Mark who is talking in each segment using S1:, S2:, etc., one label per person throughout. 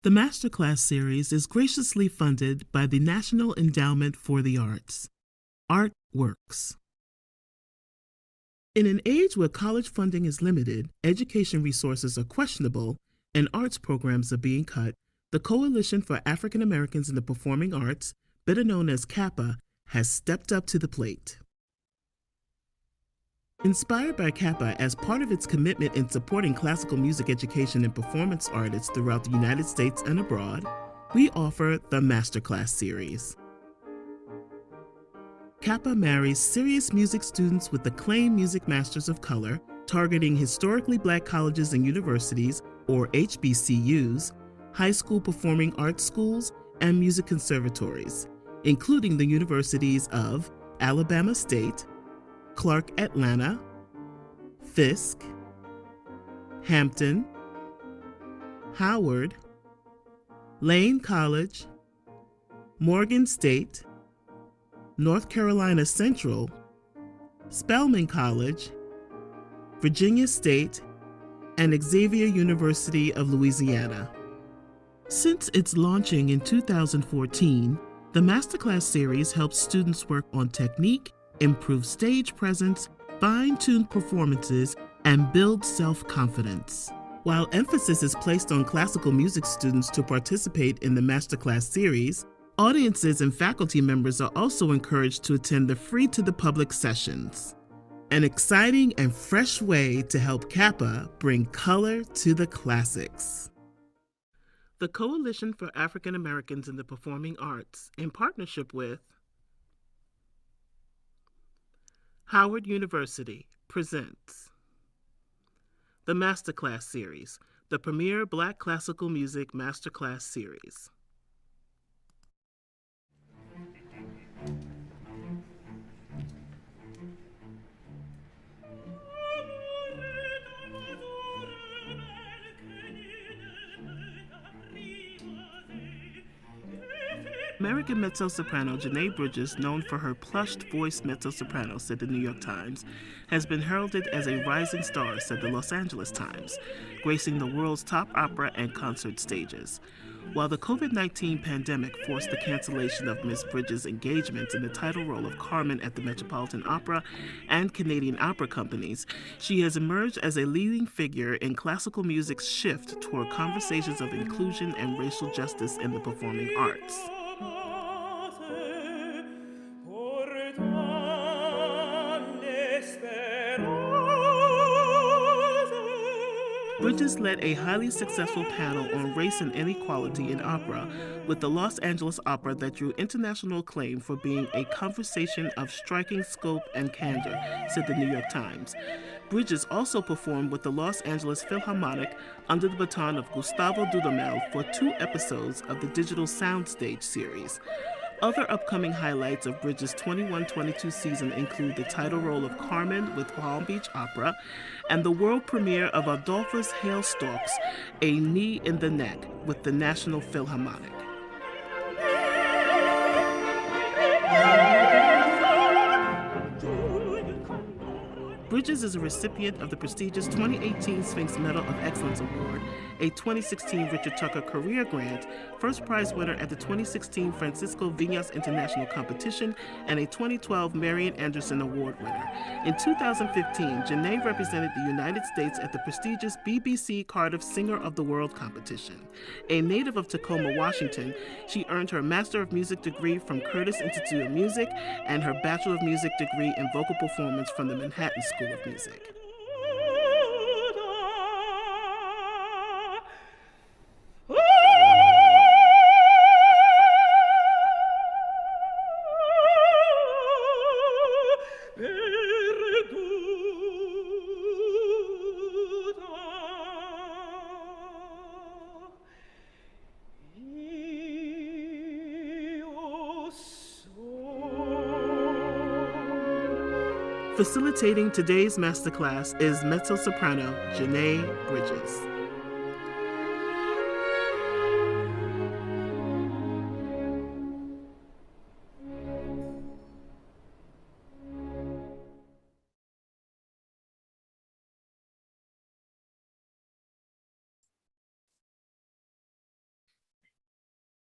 S1: The Masterclass series is graciously funded by the National Endowment for the Arts. Art Works. In an age where college funding is limited, education resources are questionable, and arts programs are being cut, the Coalition for African Americans in the Performing Arts, better known as CAAPA, has stepped up to the plate. Inspired by CAAPA as part of its commitment in supporting classical music education and performance artists throughout the United States and abroad, we offer the Masterclass series. CAAPA marries serious music students with acclaimed music masters of color, targeting historically Black colleges and universities, or HBCUs, high school performing arts schools, and music conservatories, including the universities of Alabama State, Clark Atlanta, Fisk, Hampton, Howard, Lane College, Morgan State, North Carolina Central, Spelman College, Virginia State, and Xavier University of Louisiana. Since its launching in 2014, the Masterclass series helps students work on technique, improve stage presence, fine-tune performances, and build self-confidence. While emphasis is placed on classical music students to participate in the Masterclass series, audiences and faculty members are also encouraged to attend the free-to-the-public sessions. An exciting and fresh way to help CAAPA bring color to the classics. The Coalition for African Americans in the Performing Arts, in partnership with Howard University, presents the Masterclass series, the premier Black classical music Masterclass series. American mezzo-soprano Renée Bridges, known for her plushed-voiced mezzo-soprano, said the New York Times, has been heralded as a rising star, said the Los Angeles Times, gracing the world's top opera and concert stages. While the COVID-19 pandemic forced the cancellation of Ms. Bridges' engagements in the title role of Carmen at the Metropolitan Opera and Canadian opera companies, she has emerged as a leading figure in classical music's shift toward conversations of inclusion and racial justice in the performing arts. Bridges led a highly successful panel on race and inequality in opera with the Los Angeles Opera that drew international acclaim for being a conversation of striking scope and candor, said the New York Times. Bridges also performed with the Los Angeles Philharmonic under the baton of Gustavo Dudamel for 2 episodes of the digital soundstage series. Other upcoming highlights of Bridges' 21-22 season include the title role of Carmen with Palm Beach Opera and the world premiere of Adolphus Hailstork's A Knee in the Neck with the National Philharmonic. Bridges is a recipient of the prestigious 2018 Sphinx Medal of Excellence Award, a 2016 Richard Tucker Career Grant, first prize winner at the 2016 Francisco Viñas International Competition, and a 2012 Marian Anderson Award winner. In 2015, Renée represented the United States at the prestigious BBC Cardiff Singer of the World competition. A native of Tacoma, Washington, she earned her Master of Music degree from Curtis Institute of Music and her Bachelor of Music degree in Vocal Performance from the Manhattan School of Music. Facilitating today's masterclass is mezzo-soprano Renée Bridges.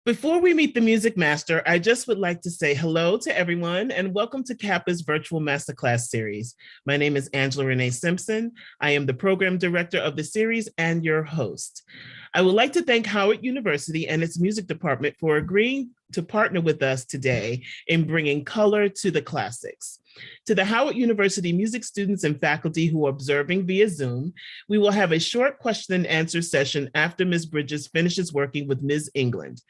S1: Before we meet the music master, I just would like to say hello to everyone and welcome to CAAPA's virtual Masterclass series. My name is Angela Renée Simpson. I am the program director of the series and your host. I would like to thank Howard University and its music department for agreeing to partner with us today in bringing color to the classics. To the Howard University music students and faculty who are observing via Zoom, we will have a short question and answer session after Ms. Bridges finishes working with Ms. England.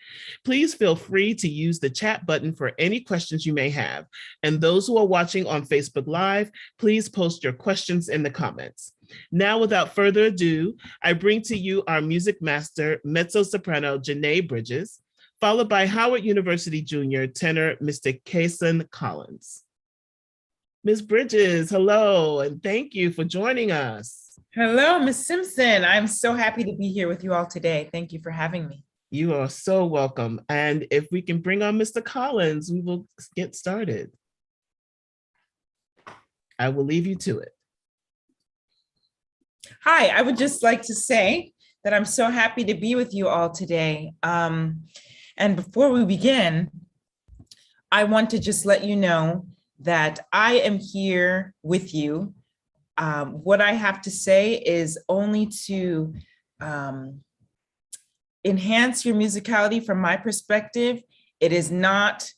S1: Please feel free to use the chat button for any questions you may have. And those who are watching on Facebook Live, please post your questions in the comments. Now, without further ado, I bring to you our music master, mezzo-soprano Renée Bridges, followed by Howard University Junior tenor, Mr. Kason Collins. Ms. Bridges, hello, and thank you for joining us.
S2: Hello, Ms. Simpson. I'm so happy to be here with you all today. Thank you for having me.
S1: You are so welcome. And if we can bring on Mr. Collins, we will get started. I will leave you to it.
S2: Hi, I would just like to say that I'm so happy to be with you all today. And before we begin, I want to just let you know that I am here with you. What I have to say is only to enhance your musicality from my perspective. It is not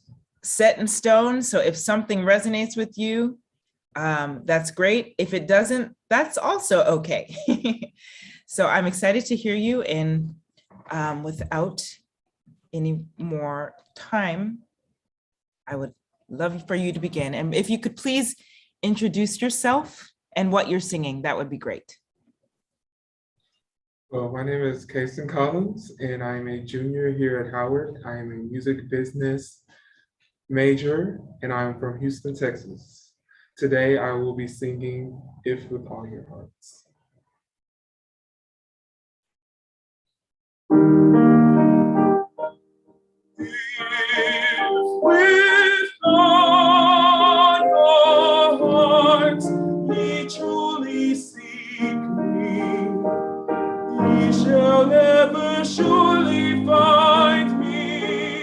S2: set in stone. So if something resonates with you, that's great. If it doesn't, that's also okay. So I'm excited to hear you, and without any more time, I would love for you to begin. And if you could please introduce yourself and what you're singing, that would be great.
S3: Well, my name is Kason Collins, and I'm a junior here at Howard. I am a music business major, and I'm from Houston, Texas. Today, I will be singing If With All Your Hearts. With all your hearts, ye truly seek me, ye shall ever surely find me.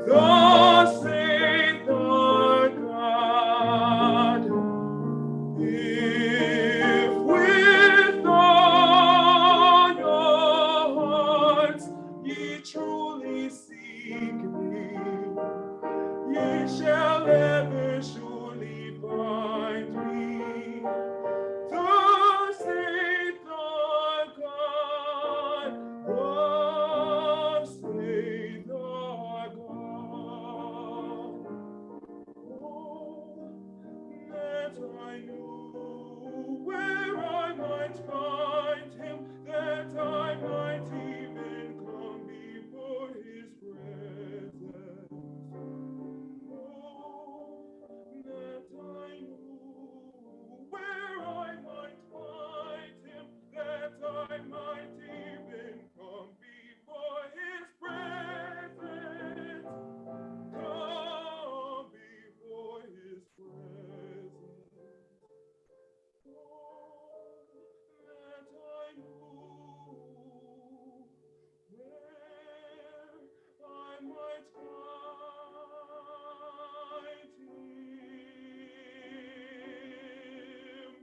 S3: Thus saith our God. If with all your hearts ye truly seek me, ye shall ever surely find me. Thus saith our God, thus saith our God. Oh, that I knew where I might find him, that I might even come before his presence. Oh, that I knew where I might find him, that I might even come before his presence. Come before his presence. Oh, that I knew where I might find him, if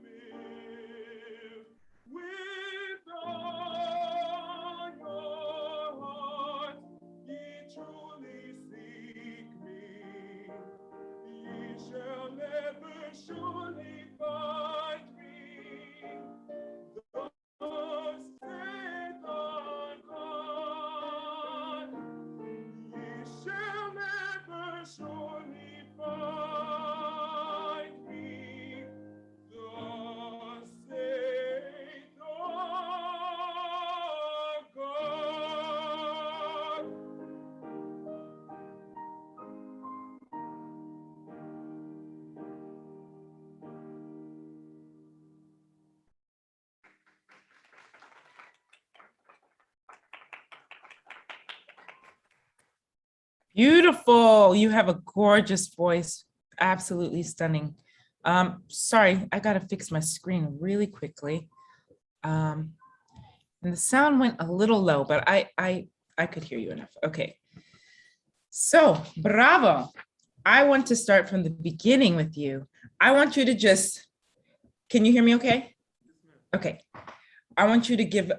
S3: with all your heart ye truly seek me, ye shall never surely find me. Thus saith our God, ye shall never surely find me. Thus saith our God.
S2: Beautiful. You have a gorgeous voice. Absolutely stunning. Sorry, I gotta fix my screen really quickly. And the sound went a little low, but I could hear you enough. Okay. So, bravo. I want to start from the beginning with you. I want you to just, can you hear me okay? Okay. I want you to give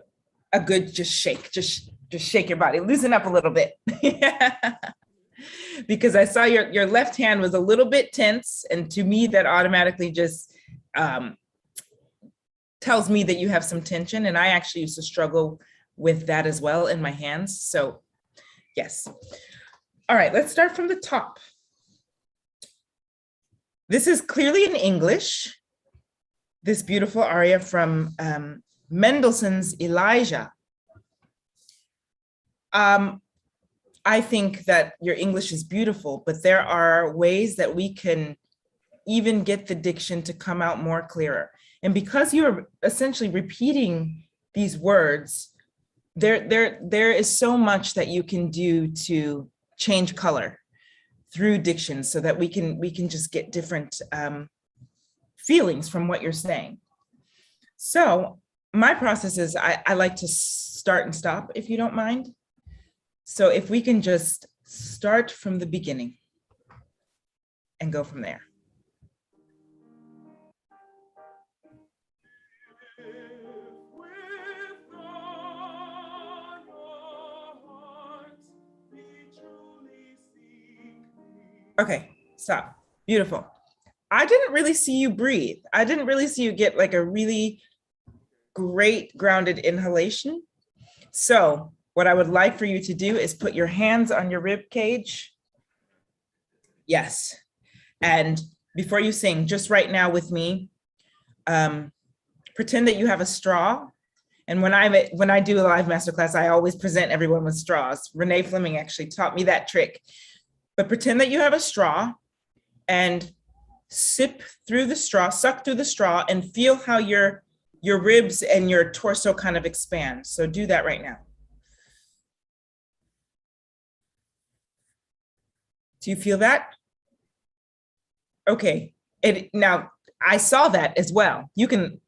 S2: a good just shake, just shake your body, loosen up a little bit. Because I saw your left hand was a little bit tense, and to me that automatically just tells me that you have some tension, and I actually used to struggle with that as well in my hands. So yes. All right, let's start from the top. This is clearly in English, this beautiful aria from Mendelssohn's Elijah. I think that your English is beautiful, but there are ways that we can even get the diction to come out more clearer. And because you're essentially repeating these words, there is so much that you can do to change color through diction so that we can just get different feelings from what you're saying. So my process is I like to start and stop, if you don't mind. So if we can just start from the beginning and go from there. Okay, stop. Beautiful. I didn't really see you breathe. I didn't really see you get like a really great grounded inhalation. So what I would like for you to do is put your hands on your rib cage. Yes. And before you sing, just right now with me, pretend that you have a straw. And when I do a live masterclass, I always present everyone with straws. Renée Fleming actually taught me that trick. But pretend that you have a straw and sip through the straw, suck through the straw, and feel how your ribs and your torso kind of expand. So do that right now. Do you feel that? Okay. Now, I saw that as well. You can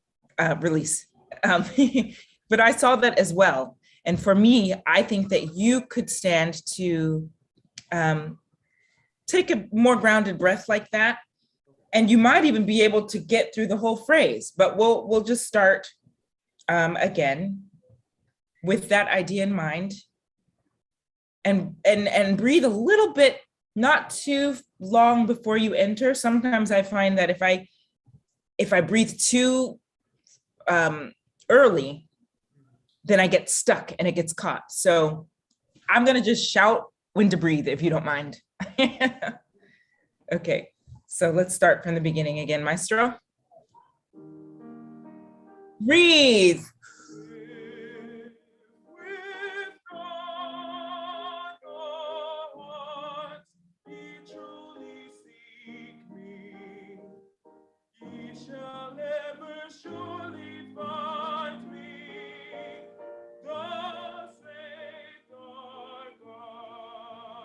S2: release. But I saw that as well. And for me, I think that you could stand to take a more grounded breath like that. And you might even be able to get through the whole phrase, but we'll just start again with that idea in mind and breathe a little bit, not too long before you enter. Sometimes I find that if I breathe too early, then I get stuck and it gets caught. So I'm gonna just shout when to breathe, if you don't mind. Okay, so let's start from the beginning again, maestro. Breathe.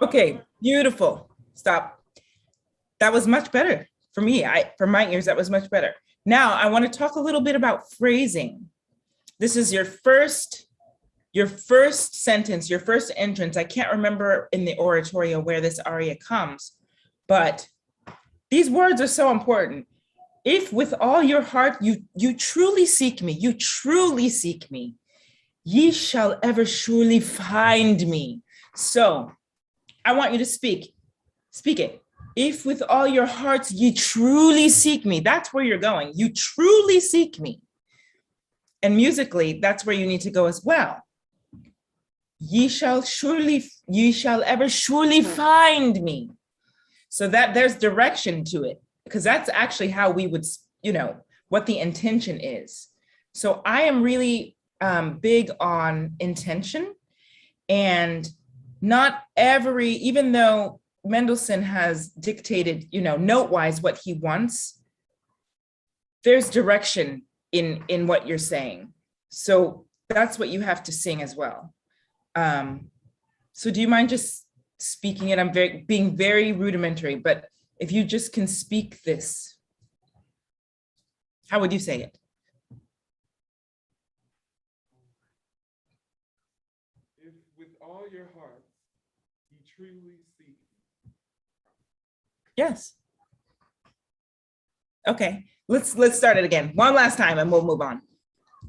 S2: Okay, beautiful. Stop. That was much better for me. For my ears, that was much better. Now I want to talk a little bit about phrasing. This is your first sentence, your first entrance. I can't remember in the oratorio where this aria comes, but these words are so important. If with all your heart you truly seek me, ye shall ever surely find me. So I want you to speak it. If with all your hearts ye truly seek me, that's where you're going. You truly seek me. And musically, that's where you need to go as well. Ye shall ever surely find me. So that there's direction to it, because that's actually how we would, what the intention is. So I am really big on intention, and not even though Mendelssohn has dictated, note-wise what he wants, there's direction in what you're saying. So that's what you have to sing as well. So do you mind just speaking it? I'm being very rudimentary, but if you just can speak this, how would you say it?
S3: If with all your heart you truly seek
S2: Yes. Okay, let's start it again. One last time and we'll move on.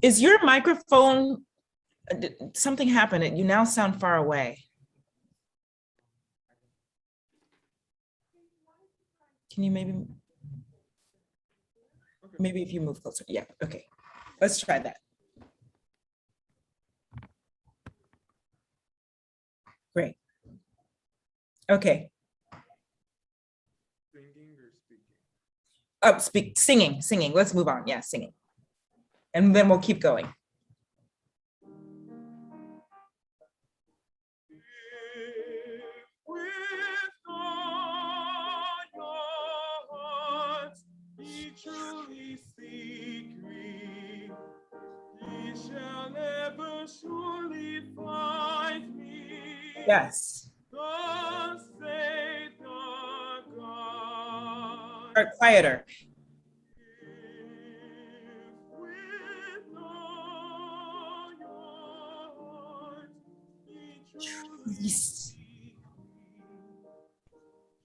S2: Is your microphone, something happened? You now sound far away. Can you maybe if you move closer? Yeah, okay. Let's try that. Great. Okay.
S3: Singing or speaking?
S2: Oh, singing. Let's move on. Yeah, singing. And then we'll keep going.
S3: Truly seek me, ye shall never surely find me.
S2: Yes.
S3: Thus saith the God.
S2: Or quieter.
S3: If with all your heart ye truly
S2: Yes.
S3: seek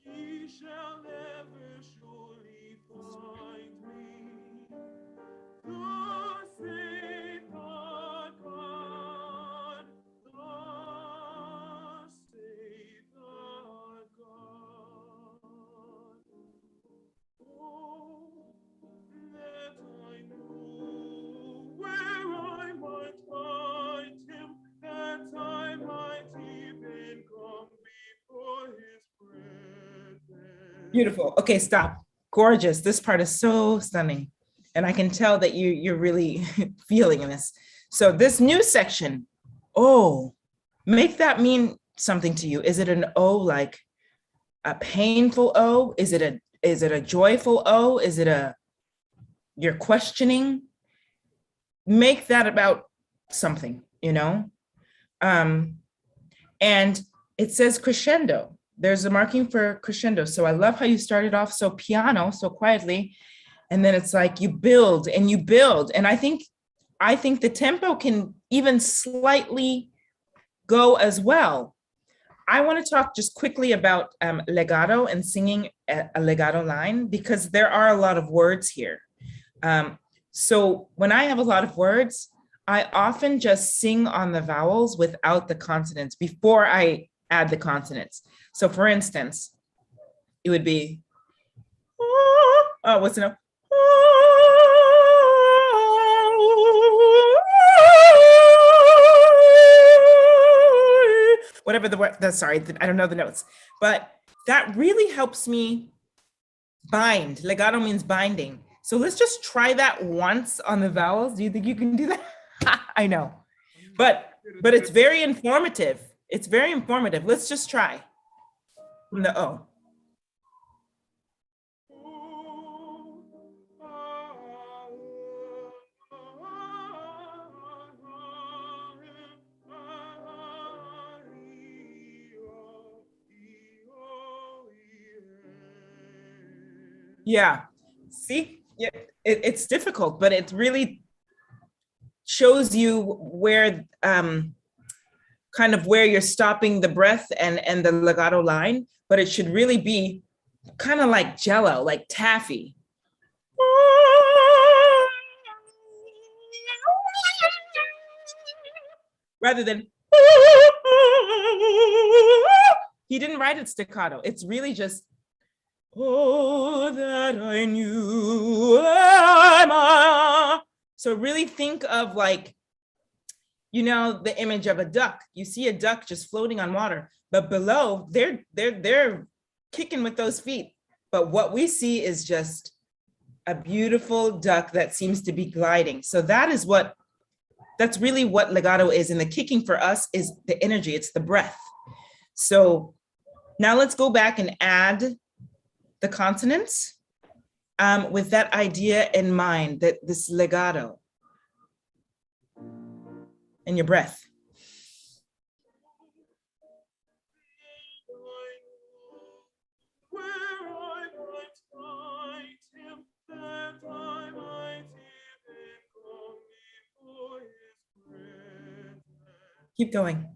S3: me, ye shall never surely find me. Thus saith the God, thus saith the God. Oh, that I knew where I might find him, that I might even come before his presence.
S2: Beautiful. Okay, stop. Gorgeous. This part is so stunning. And I can tell that you're really feeling this. So this new section, oh, make that mean something to you. Is it an O, like a painful O? Is it a joyful O? Is it you're questioning? Make that about something, you know? And it says crescendo. There's a marking for crescendo. So I love how you started off so piano, so quietly. And then it's like you build and you build. And I think the tempo can even slightly go as well. I want to talk just quickly about legato and singing a legato line, because there are a lot of words here. So when I have a lot of words, I often just sing on the vowels without the consonants before I add the consonants. So for instance, it would be, oh, what's the note? Whatever the word, sorry, I don't know the notes, but that really helps me bind. Legato means binding. So let's just try that once on the vowels. Do you think you can do that? I know, but it's very informative. It's very informative. Let's just try from the O. Yeah, see, yeah, it's difficult, but it really shows you where kind of where you're stopping the breath and the legato line, but it should really be kind of like jello, like taffy. Rather than, he didn't write it staccato. It's really just, oh, that I knew. So really think of, like, you know, the image of a duck. You see a duck just floating on water, but below they're kicking with those feet. But what we see is just a beautiful duck that seems to be gliding. So that's really what legato is. And the kicking for us is the energy, it's the breath. So now let's go back and add the consonants with that idea in mind, that this legato and your breath. Keep going.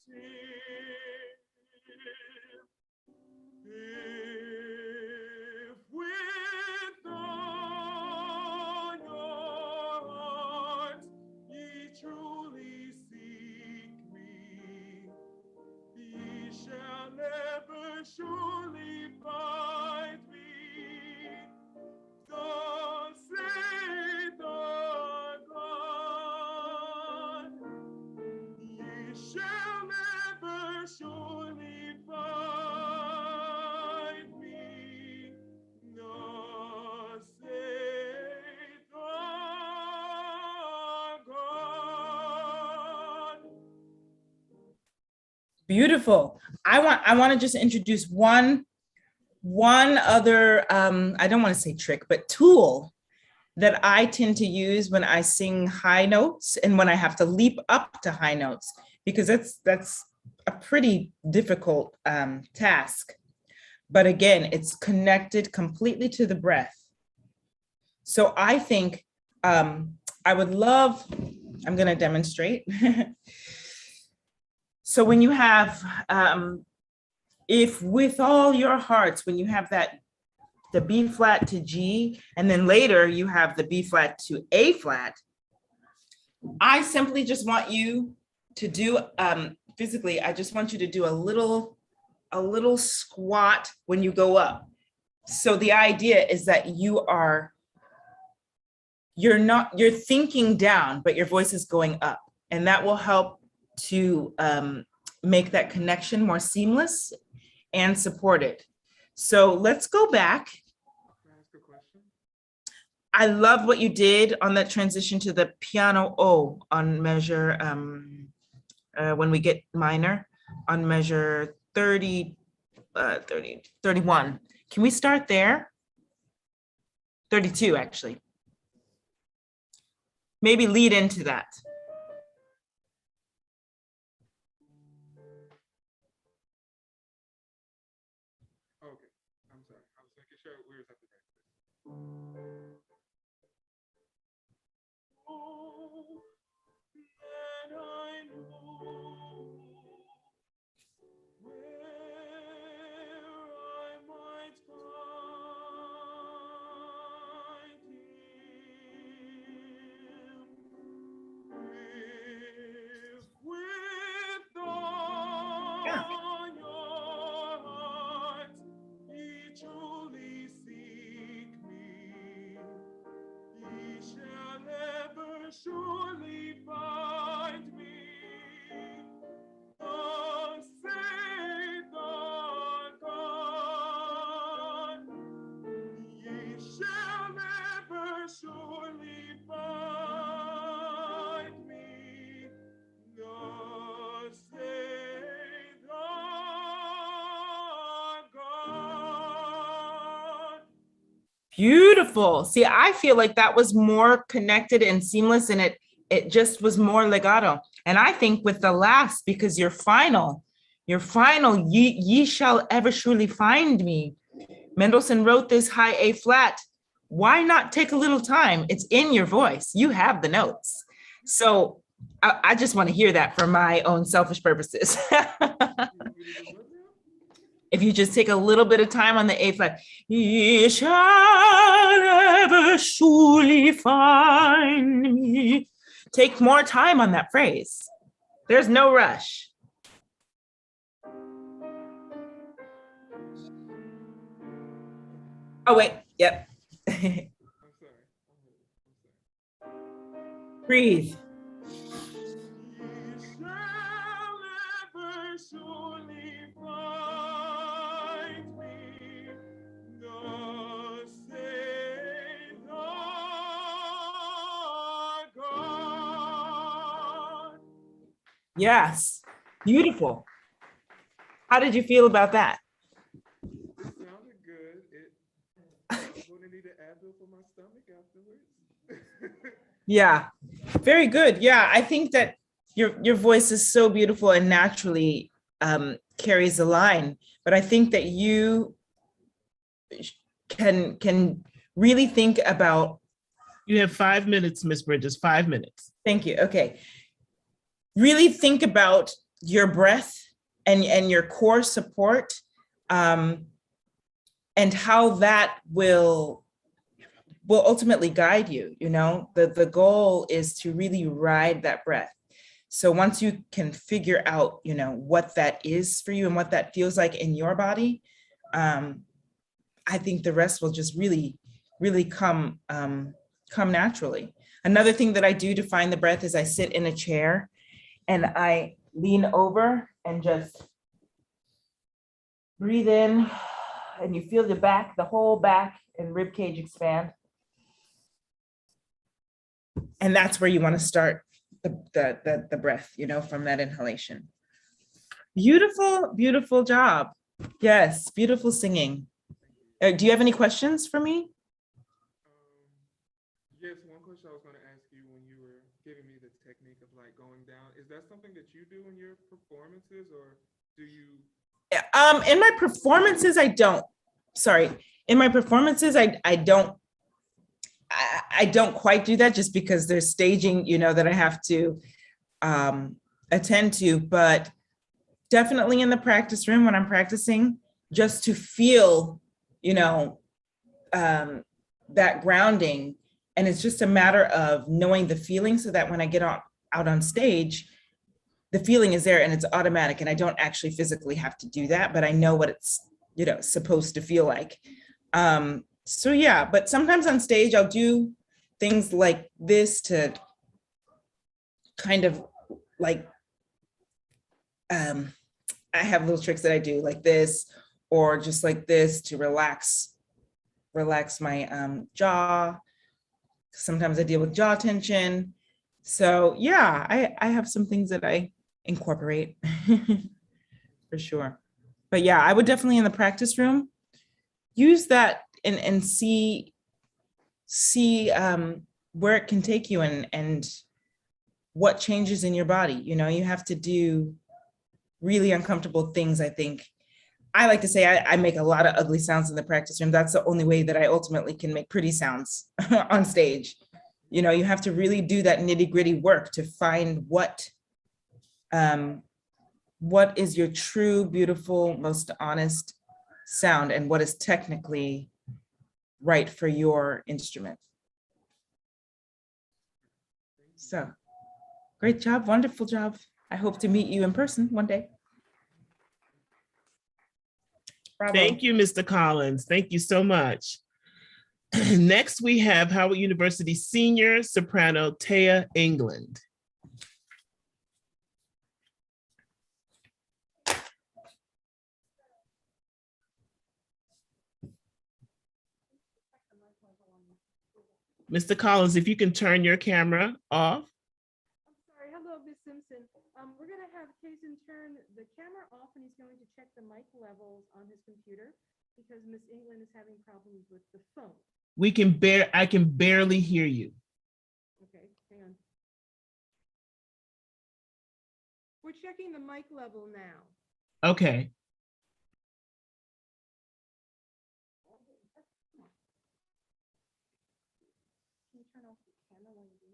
S3: If with all your heart ye truly seek me, ye shall never surely find me. Thus saith our God, ye shall never surely find me. Thus saith our God.
S2: Beautiful. I want to just introduce one other, I don't want to say trick, but tool that I tend to use when I sing high notes and when I have to leap up to high notes, because that's a pretty difficult task. But again, it's connected completely to the breath. So I think I would love, I'm going to demonstrate. So when you have, if with all your hearts, when you have that, the B flat to G, and then later you have the B flat to A flat, I simply just want you to do, physically, I just want you to do a little squat when you go up. So the idea is that you're thinking down, but your voice is going up, and that will help to make that connection more seamless and supported. So let's go back.
S3: Can I ask a question?
S2: I love what you did on that transition to the piano O on measure, when we get minor, on measure 31. Can we start there? 32, actually. Maybe lead into that.
S3: Okay, I'm sorry. I was making sure we were at the right place. Oh, that I know where I might find him, if with all your heart ye truly seek me, ye shall never surely find me. Thus saith our God, ye shall never surely find me. Thus saith our God.
S2: Beautiful. See, I feel like that was more connected and seamless, and it just was more legato. And I think with the last, because your final, ye shall ever surely find me. Mendelssohn wrote this high A flat. Why not take a little time? It's in your voice. You have the notes. So I just want to hear that for my own selfish purposes. If you just take a little bit of time on the A flat, ye shall ever surely find me. Take more time on that phrase. There's no rush. Oh, wait, yep.
S3: I'm sorry.
S2: Breathe.
S3: Ye shall ever surely find me. Thus saith our God.
S2: Yes, beautiful. How did you feel about that?
S3: It sounded good. I'm going to need an Advil for my stomach afterwards.
S2: Yeah, very good. Yeah, I think that your voice is so beautiful and naturally carries a line. But I think that you can really think about.
S1: You have 5 minutes, Miss Bridges, 5 minutes.
S2: Thank you. Okay. Really think about your breath and your core support, and how that will ultimately guide you. You know, the goal is to really ride that breath. So once you can figure out, you know, what that is for you and what that feels like in your body, I think the rest will just really come naturally. Another thing that I do to find the breath is I sit in a chair and I lean over and just breathe in, and you feel the whole back and rib cage expand. And that's where you want to start the breath, you know, from that inhalation. Beautiful, beautiful job. Yes, beautiful singing. Do you have any questions for me?
S3: Yes, one question I was going to ask you when you were giving me the technique of like going down, is that something that you do in your performances, or do you?
S2: In my performances, I don't. Sorry, in my performances, I don't. I don't quite do that, just because there's staging, you know, that I have to attend to, but definitely in the practice room when I'm practicing, just to feel, you know, that grounding. And it's just a matter of knowing the feeling so that when I get out on stage, the feeling is there and it's automatic, and I don't actually physically have to do that, but I know what it's, you know, supposed to feel like. So yeah, but sometimes on stage, I'll do things like this to kind of like, I have little tricks that I do like this, or just like this to relax my jaw. Sometimes I deal with jaw tension. So yeah, I have some things that I incorporate for sure. But yeah, I would definitely in the practice room use that and see where it can take you and what changes in your body. You know, you have to do really uncomfortable things. I think I like to say I make a lot of ugly sounds in the practice room. That's the only way that I ultimately can make pretty sounds on stage. You know, you have to really do that nitty gritty work to find what is your true, beautiful, most honest sound, and what is technically right for your instrument. So, great job, wonderful job. I hope to meet you in person one day. Bravo.
S1: Thank you, Mr. Collins. Thank you so much. Next, we have Howard University senior soprano Teah England. Mr. Collins, if you can turn your camera off.
S4: I'm sorry. Hello, Ms. Simpson. We're going to have Kason turn the camera off, and he's going to check the mic levels on his computer because Ms. England is having problems with the phone.
S1: I can barely hear you.
S4: Okay, hang on. We're checking the mic level now.
S1: Okay.
S4: Can you turn off the camera when you do?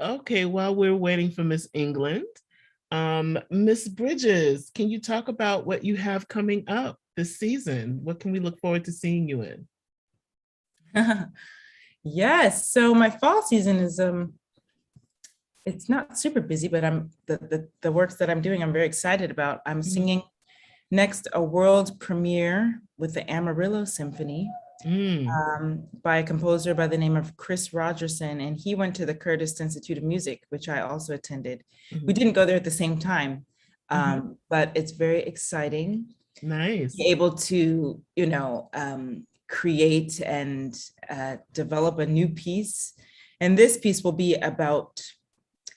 S1: Okay, while we're waiting for Miss England, Miss Bridges, can you talk about what you have coming up this season? What can we look forward to seeing you in?
S2: Yes, so my fall season is it's not super busy, but I'm the works that I'm doing, I'm very excited about. I'm singing next a world premiere with the Amarillo Symphony by a composer by the name of Chris Rogerson, and he went to the Curtis Institute of Music, which I also attended. We didn't go there at the same time, but it's very exciting.
S1: Nice.
S2: Be able to, create and develop a new piece And this piece will be about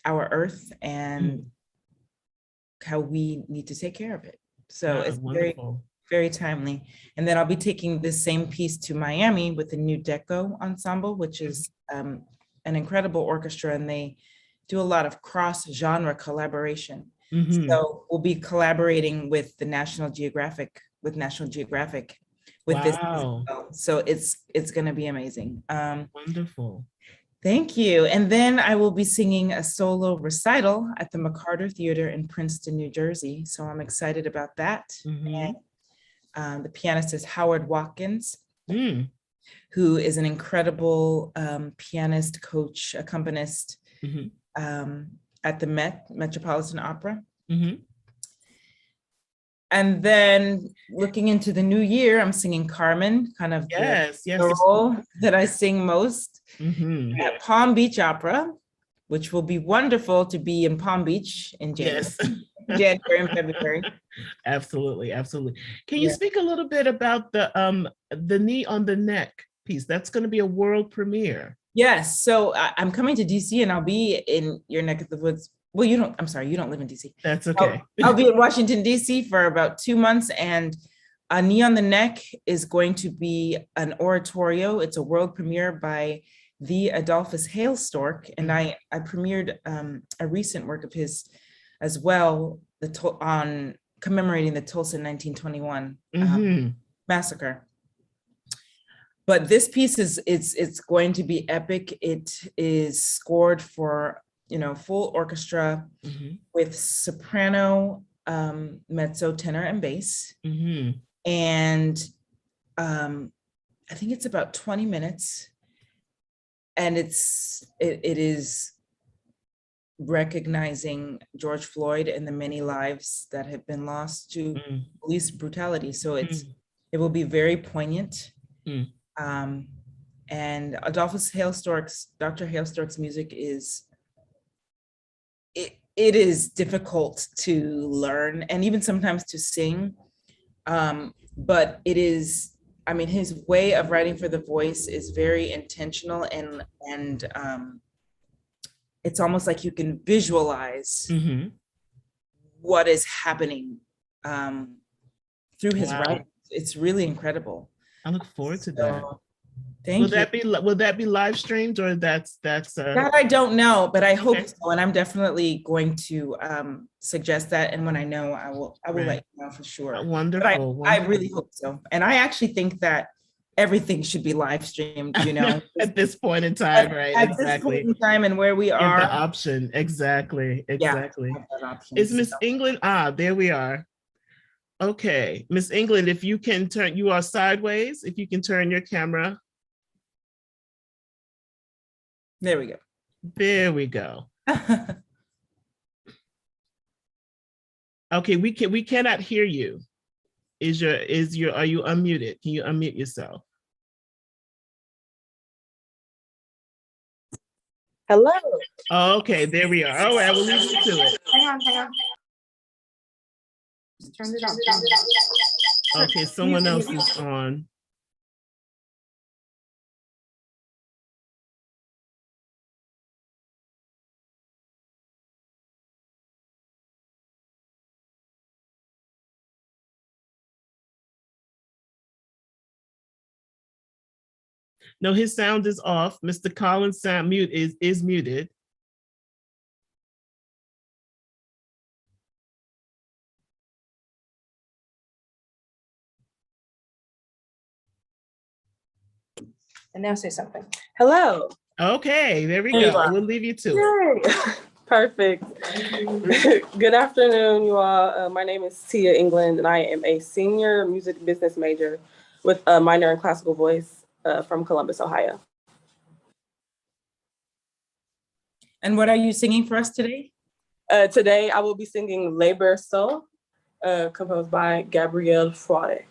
S2: our earth and how we need to take care of it. So it's very, very timely. And then I'll be taking this same piece to Miami with the new Deco Ensemble, which is an incredible orchestra, and they do a lot of cross-genre collaboration. So we'll be collaborating with the National Geographic, with this as well. So it's going to be amazing.
S1: Wonderful.
S2: Thank you. And then I will be singing a solo recital at the McCarter Theater in Princeton, New Jersey. So I'm excited about that. And the pianist is Howard Watkins, who is an incredible pianist, coach, accompanist at the Metropolitan Opera. And then looking into the new year, I'm singing Carmen, kind of the role that I sing most at Palm Beach Opera, which will be wonderful to be in Palm Beach in January, January and February.
S1: Absolutely, absolutely. Can you speak a little bit about the Knee on the Neck piece? That's going to be a world premiere.
S2: Yes, so I'm coming to DC, and I'll be in your neck of the woods. Well, you don't live in DC.
S1: That's okay.
S2: I'll be in Washington, DC for about 2 months, and A Knee on the Neck is going to be an oratorio. It's a world premiere by the Adolphus Hailstork, and I premiered a recent work of his as well, on commemorating the Tulsa 1921 massacre. But this piece it's going to be epic. It is scored for full orchestra with soprano, mezzo, tenor, and bass. And I think it's about 20 minutes. And it is recognizing George Floyd and the many lives that have been lost to police brutality. So it will be very poignant. And Adolphus Hailstork's, Dr. Hailstork's music it is difficult to learn and even sometimes to sing, but it is, his way of writing for the voice is very intentional, and it's almost like you can visualize what is happening through his writing. It's really incredible.
S1: I look forward to that.
S2: Thank
S1: you. Will that be live streamed, or that's that
S2: I don't know, but I hope so, and I'm definitely going to suggest that. And when I know, I will let you know for sure.
S1: Wonderful.
S2: But I really hope so, and I actually think that everything should be live streamed.
S1: At this point in time, right?
S2: At this point in time, and where we are.
S1: The option, exactly.
S2: Yeah,
S1: Is Miss England? There we are. Okay, Miss England, if you can turn, you are sideways. If you can turn your camera.
S2: There we go.
S1: There we go. Okay, we cannot hear you. Are you unmuted? Can you unmute yourself?
S5: Hello.
S1: Okay, there we are. All right, we'll leave you to it.
S5: Hang on. Just turn it on.
S1: Okay, someone else is on. No, his sound is off. Mr. Collins' sound mute is muted.
S5: And now say something. Hello.
S1: Okay, there we go. We'll leave you to it.
S5: Perfect. Good afternoon, you all. My name is Teah England, and I am a senior music business major with a minor in classical voice from Columbus, Ohio.
S2: And what are you singing for us today?
S5: Today, I will be singing Berceaux, composed by Gabriel Fauré.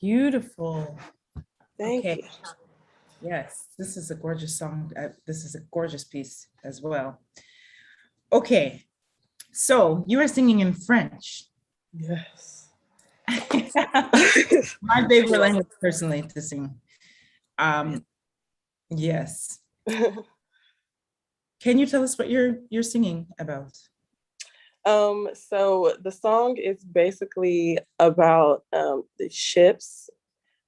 S2: Beautiful.
S5: Thank
S2: Okay.
S5: you.
S2: Yes, this is a gorgeous song. This is a gorgeous piece as well. Okay, so you are singing in French.
S5: Yes.
S2: My favorite language personally to sing. Yes. Can you tell us what you're singing about?
S5: So the song is basically about the ships.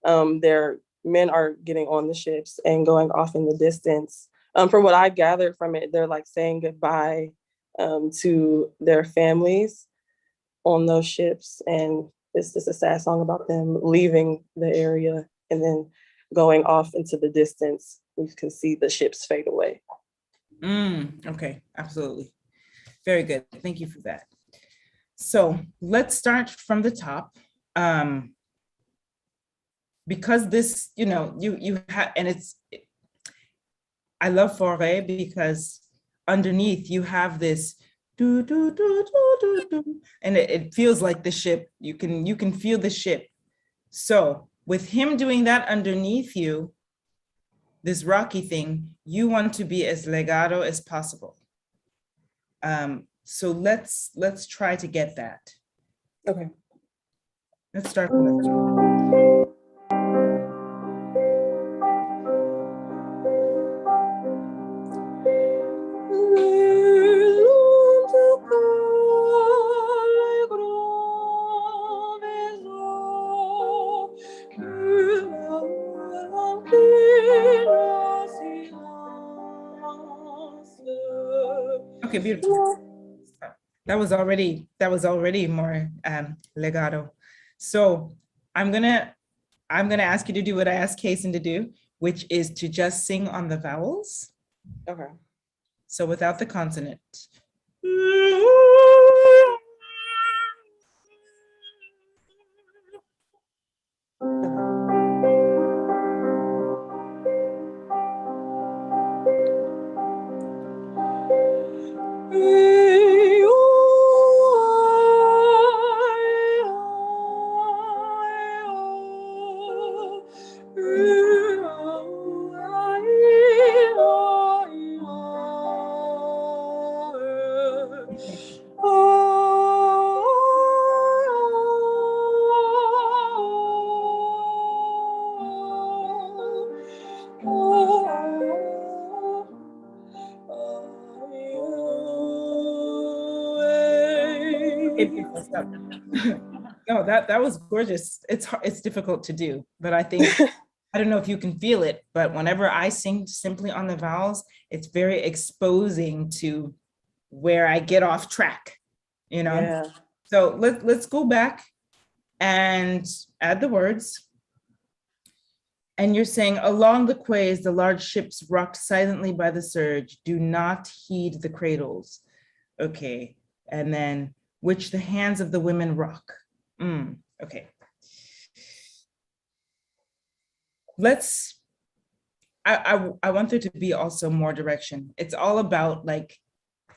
S5: Their men are getting on the ships and going off in the distance. From what I gathered from it, they're like saying goodbye to their families on those ships, and it's just a sad song about them leaving the area and then going off into the distance. We can see the ships fade away.
S2: Okay, absolutely. Very good. Thank you for that. So let's start from the top. Because this, you have, and I love Fauré because underneath you have this do do do do do do, and it feels like the ship. You can feel the ship. So with him doing that underneath you, this rocky thing, you want to be as legato as possible. So let's try to get that.
S5: Okay.
S2: Let's start with that. Okay, beautiful. That was already more legato. So I'm gonna ask you to do what I asked Kason to do, which is to just sing on the vowels.
S5: Okay.
S2: So without the consonant. No, that was gorgeous. It's difficult to do, but I think I don't know if you can feel it, but whenever I sing simply on the vowels, it's very exposing to where I get off track, you know?
S5: Yeah.
S2: So let's go back and add the words. And you're saying, along the quays, the large ships rocked silently by the surge, do not heed the cradles. Okay, and then, which the hands of the women rock. Okay. I want there to be also more direction. It's all about like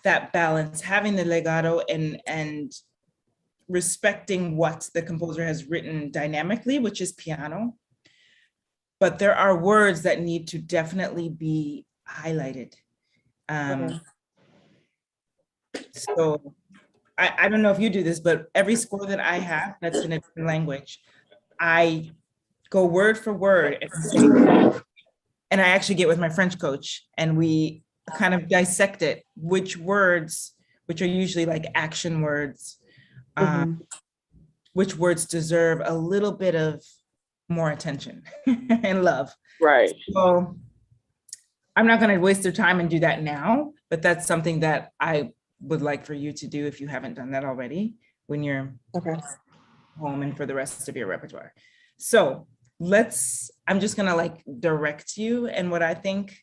S2: that balance, having the legato and respecting what the composer has written dynamically, which is piano. But there are words that need to definitely be highlighted. So I don't know if you do this, but every score that I have that's in a different language, I go word for word and I actually get with my French coach and we kind of dissect it, which words, which are usually like action words, which words deserve a little bit of more attention and love.
S5: Right.
S2: So I'm not going to waste their time and do that now, but that's something that I would like for you to do if you haven't done that already when you're home and for the rest of your repertoire. So I'm just going to like direct you and what I think,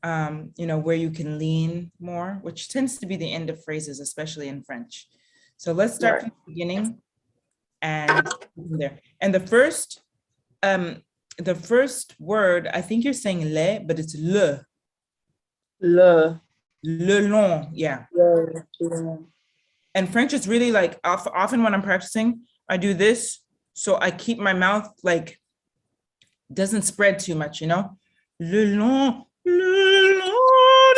S2: where you can lean more, which tends to be the end of phrases, especially in French. So let's start from the beginning and there. And the first word, I think you're saying le, but it's le.
S5: Le.
S2: Le long, yeah. And French is really like, often when I'm practicing, I do this, so I keep my mouth like, doesn't spread too much, you know? Le long, le long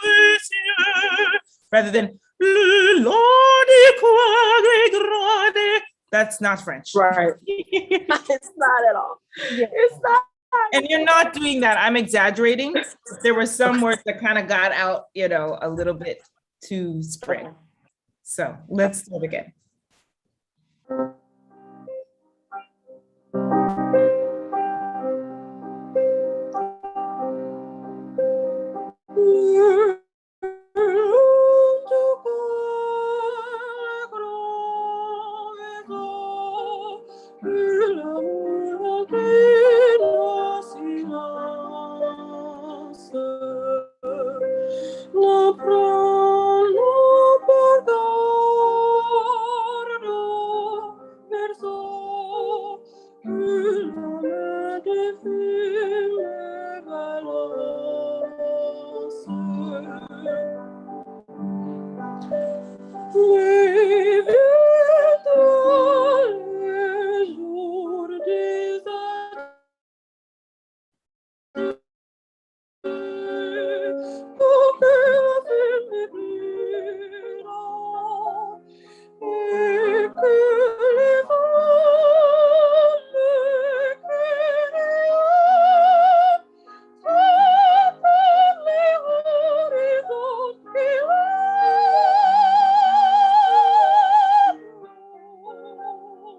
S2: des cieux, rather than le long des quadres. That's not French.
S5: Right. It's not at all.
S2: Yeah.
S5: It's not.
S2: And you're not doing that. I'm exaggerating. There were some words that kind of got out, a little bit too spread. So let's do it again.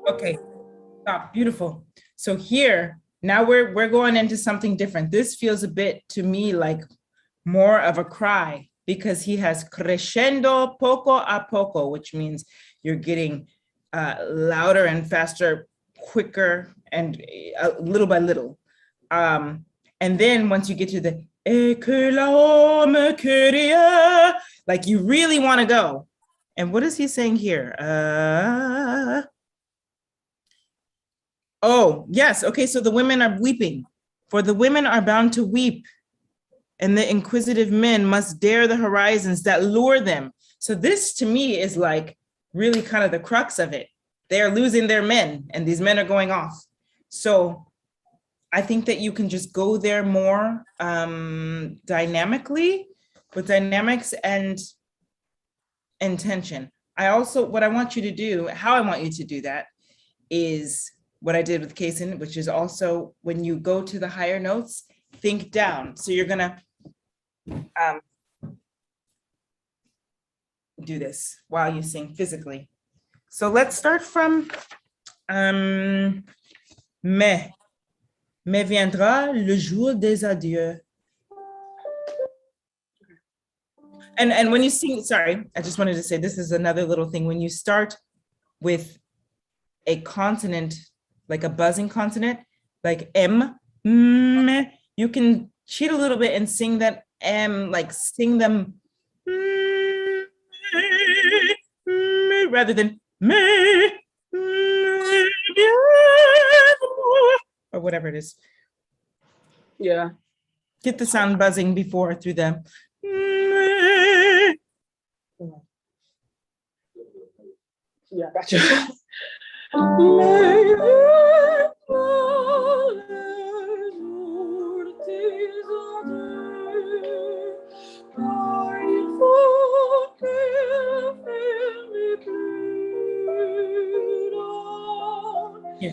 S2: Okay, stop, beautiful. So here, now we're going into something different. This feels a bit to me like more of a cry because he has crescendo poco a poco, which means you're getting louder and faster, quicker, and little by little. And then once you get to the et que l'homme queria, like you really want to go. And what is he saying here? Oh, yes. Okay, so the women are weeping. For the women are bound to weep, and the inquisitive men must dare the horizons that lure them. So this to me is like really kind of the crux of it. They're losing their men, and these men are going off. So I think that you can just go there more dynamically, with dynamics and intention. What I want you to do, how I want you to do that is what I did with Kason, which is also when you go to the higher notes, think down. So you're gonna do this while you sing physically. So let's start from mais viendra le jour des adieux. And when you sing, sorry, I just wanted to say this is another little thing. When you start with a consonant, like a buzzing consonant, like M, you can cheat a little bit and sing that M, like sing them rather than or whatever it is.
S5: Yeah.
S2: Get the sound buzzing before through them.
S5: Yeah, gotcha.
S2: Yeah.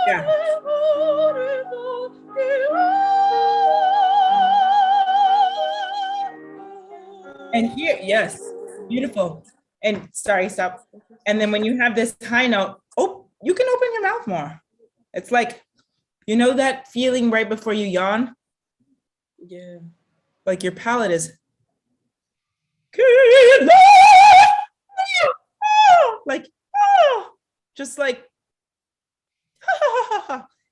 S2: Yeah. And here, yes, beautiful. And sorry, stop. And then when you have this high note, oh, you can open your mouth more. It's like, you know that feeling right before you yawn?
S5: Yeah.
S2: Like your palate is like, just like,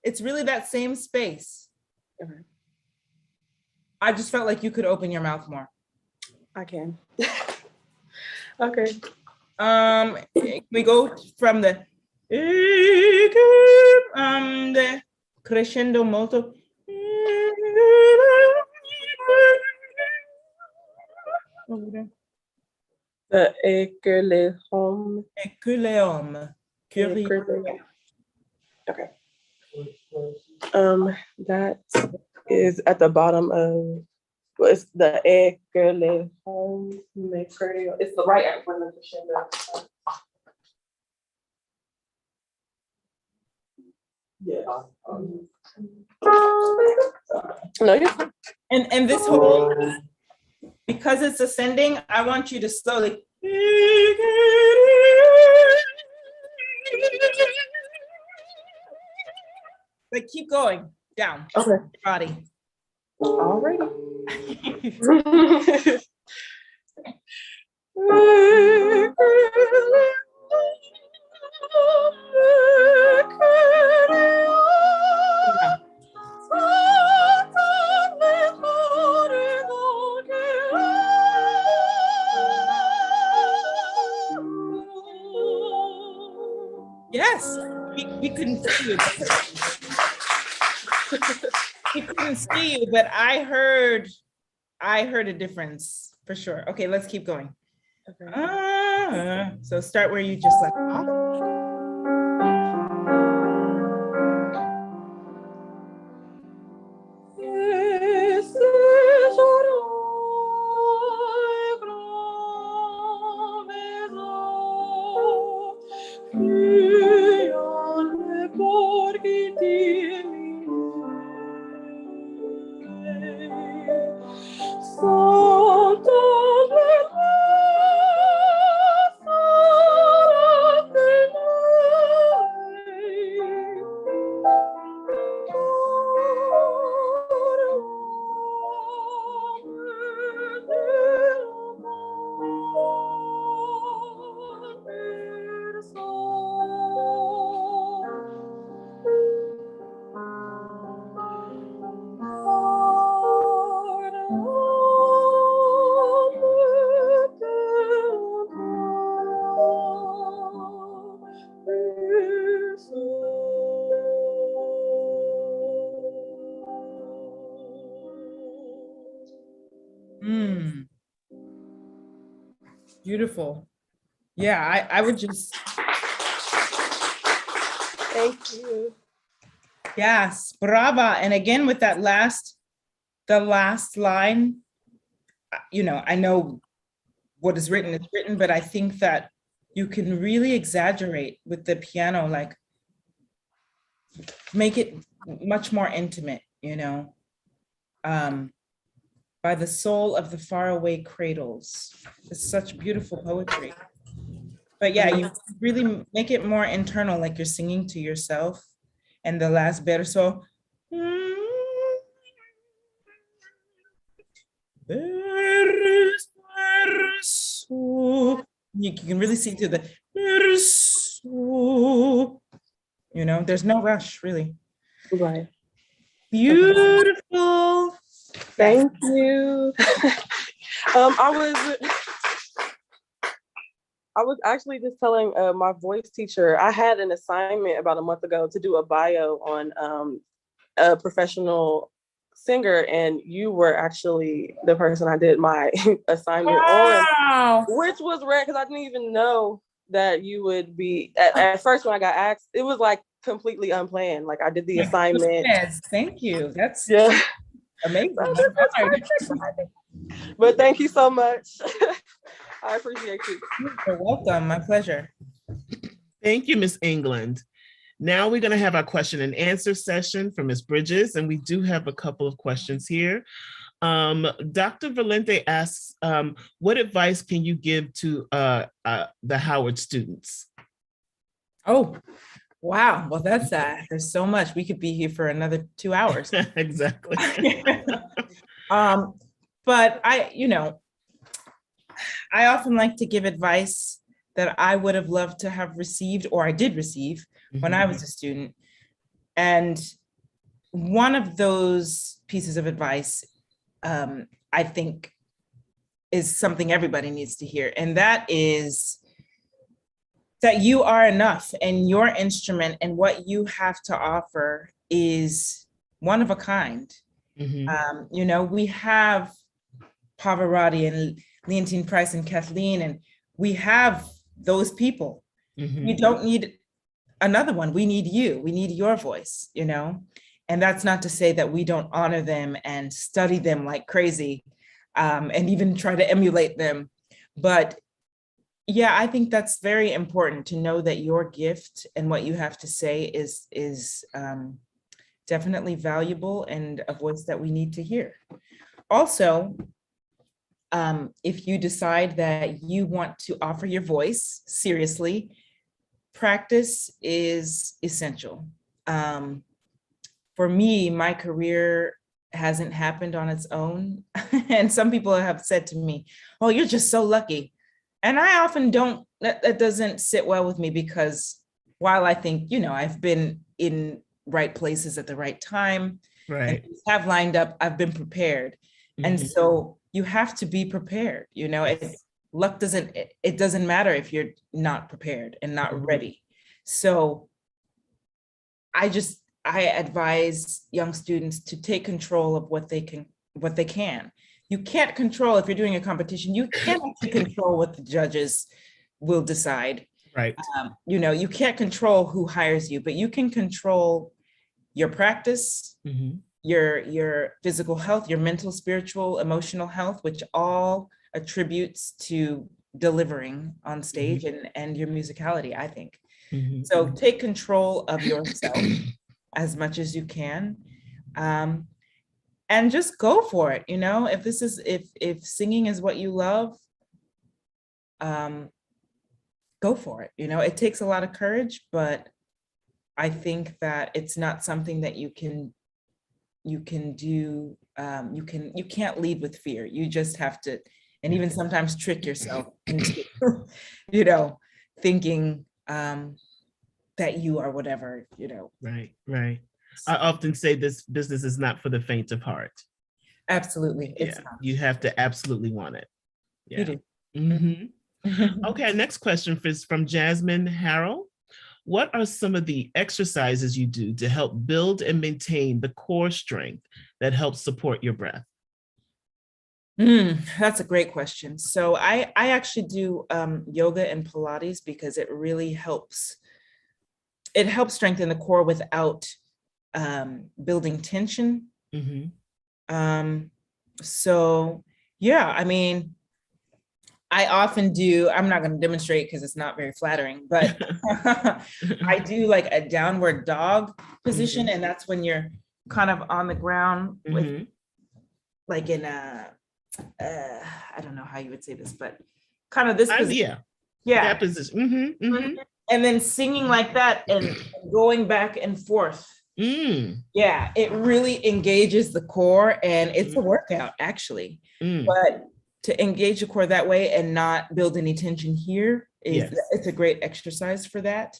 S2: it's really that same space.
S5: Okay.
S2: I just felt like you could open your mouth more.
S5: I can. Okay.
S2: We go from the crescendo molto.
S5: The Ekelehom.
S2: Eculeum.
S5: Okay. That is at the bottom of, well, it's the Ekelehom. It's the right at one of the crescendo. Yeah. No, you're fine.
S2: And this whole, because it's ascending, I want you to slowly. Like keep going down.
S5: Okay.
S2: Your body.
S5: Alrighty.
S2: Yes, we couldn't see you. We couldn't see you, but I heard a difference for sure. Okay, let's keep going.
S5: Okay.
S2: So start where you just left off. Beautiful. Yeah, I would just
S5: Thank you.
S2: Yes, brava. And again, with that the last line, I know what is written is written, but I think that you can really exaggerate with the piano, like make it much more intimate, by the soul of the faraway cradles. It's such beautiful poetry. But yeah, you really make it more internal, like you're singing to yourself. And the last verso, you can really see to the, there's no rush, really.
S5: Right.
S2: Beautiful.
S5: Thank you. I was actually just telling my voice teacher, I had an assignment about a month ago to do a bio on a professional singer, and you were actually the person I did my assignment on, which was rare because I didn't even know that you would be, at first when I got asked, it was like completely unplanned. Like I did the assignment.
S2: Yes, thank you. That's amazing.
S5: But thank you so much. I appreciate you.
S2: You're welcome. My pleasure.
S1: Thank you, Ms. England. Now we're going to have our question and answer session from Ms. Bridges, and we do have a couple of questions here. Dr. Valente asks, what advice can you give to the Howard students?
S2: Oh, wow. Well, that's there's so much. We could be here for another 2 hours.
S1: Exactly.
S2: But I often like to give advice that I would have loved to have received, or I did receive when I was a student. And one of those pieces of advice, I think, is something everybody needs to hear. And that is that you are enough, and your instrument and what you have to offer is one of a kind. We have Pavarotti and Leontine Price and Kathleen, and we have those people. We don't need another one. We need you. We need your voice, And that's not to say that we don't honor them and study them like crazy, and even try to emulate them. But yeah, I think that's very important to know that your gift and what you have to say is definitely valuable and a voice that we need to hear. Also, if you decide that you want to offer your voice seriously, practice is essential. For me, my career hasn't happened on its own. And some people have said to me, oh, you're just so lucky. And I often don't, that doesn't sit well with me, because while I think, I've been in right places at the right time,
S1: right,
S2: and have lined up, I've been prepared. And so you have to be prepared, luck it doesn't matter if you're not prepared and not ready. So I advise young students to take control of what they can. You can't control, if you're doing a competition, you can't control what the judges will decide.
S1: Right.
S2: You can't control who hires you, but you can control your practice, your physical health, your mental, spiritual, emotional health, which all attributes to delivering on stage and your musicality, I think. So take control of yourself as much as you can. And just go for it. If singing is what you love, go for it. It takes a lot of courage, but I think that it's not something that you can do. You can't lead with fear. You just have to, and even sometimes trick yourself into, thinking that you are whatever,
S1: Right. I often say this business is not for the faint of heart.
S2: Absolutely. It's not.
S1: You have to absolutely want it. Yeah.
S2: You do.
S1: Okay, next question is from Jasmine Harrell. What are some of the exercises you do to help build and maintain the core strength that helps support your breath?
S2: That's a great question. So I actually do yoga and Pilates, because it really helps it helps strengthen the core without building tension. So yeah, I mean, I often do, I'm not going to demonstrate because it's not very flattering, but I do like a downward dog position. And that's when you're kind of on the ground with like in a, I don't know how you would say this, but kind of this position.
S1: That position.
S2: And then singing like that and going back and forth. Yeah, it really engages the core, and it's a workout actually. But to engage the core that way and not build any tension here is it's a great exercise for that.